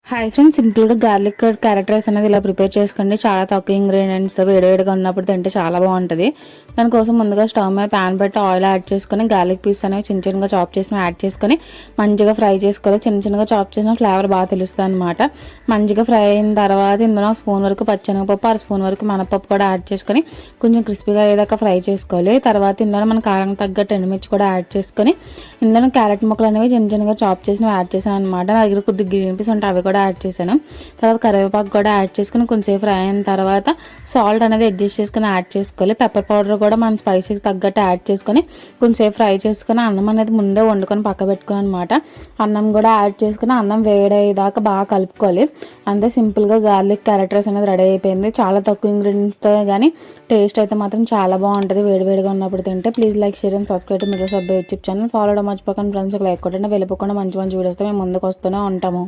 Hi friends, సింపుల్గా garlic carrot rice అనేది ఇలా ప్రిపేర్ చేసుకోండి. చాలా తక్కువ ఇంగ్రీడియంట్స్ వేడివేడిగా ఉన్నప్పుడు తింటే చాలా బాగుంటుంది. దానికోసం ముందుగా స్టవ్ మీద ప్యాన్ పెట్టి ఆయిల్ యాడ్ చేసుకొని గార్లిక్ పీస్ అనేవి చిన్న చిన్నగా చాప్ చేసిన యాడ్ చేసుకొని మంచిగా ఫ్రై చేసుకోవాలి. చిన్న చిన్నగా చాప్ చేసిన ఫ్లేవర్ బాగా తెలుస్తుంది అనమాట. మంచిగా ఫ్రై అయిన తర్వాత ఇందులో స్పూన్ వరకు పచ్చెనగపప్పు, స్పూన్ వరకు మినపప్పు కూడా యాడ్ చేసుకొని కొంచెం క్రిస్పీగా అయ్యేదాకా ఫ్రై చేసుకోవాలి. తర్వాత ఇందులో మన కారం తగ్గట్టు ఎండుమిర్చి కూడా యాడ్ చేసుకొని ఇందులో క్యారెట్ ముక్కలు అనేవి చిన్న చిన్నగా చాప్ చేసినవి యాడ్ చేసాను అనమాట. నా దగ్గర కొద్దిగా గ్రీన్ పీస్ ఉంటే అవి కూడా యాడ్ చేశాను. తర్వాత కరివేపాకు కూడా యాడ్ చేసుకుని కొంచెం ఫ్రై అయిన తర్వాత సాల్ట్ అనేది అడ్జస్ట్ చేసుకుని యాడ్ చేసుకోవాలి. పెప్పర్ పౌడర్ కూడా మన స్పైసీకి తగ్గట్టు యాడ్ చేసుకొని కొంచెం ఫ్రై చేసుకుని అన్నం అనేది ముందే వండుకొని పక్క పెట్టుకోవాలి అనమాట. అన్నం కూడా యాడ్ చేసుకుని అన్నం వేడయ్యేదాకా బాగా కలుపుకోవాలి. అంతే, సింపుల్గా గార్లిక్ క్యారెట్ రైస్ అనేది రెడీ అయిపోయింది. చాలా తక్కువ ఇంగ్రీడియంట్స్తో కానీ టేస్ట్ అయితే మాత్రం చాలా బాగుంటుంది వేడివేడిగా ఉన్నప్పుడు తింటే. Please like, share and subscribe to mirror sub YouTube channel. Follow అవడం మర్చిపోకండి ఫ్రెండ్స్. లైక్ కొట్టండి, వెళ్ళిపోకుండా మంచి మంచి వీడియోస్తో మేము ముందుకు వస్తూనే ఉంటాము.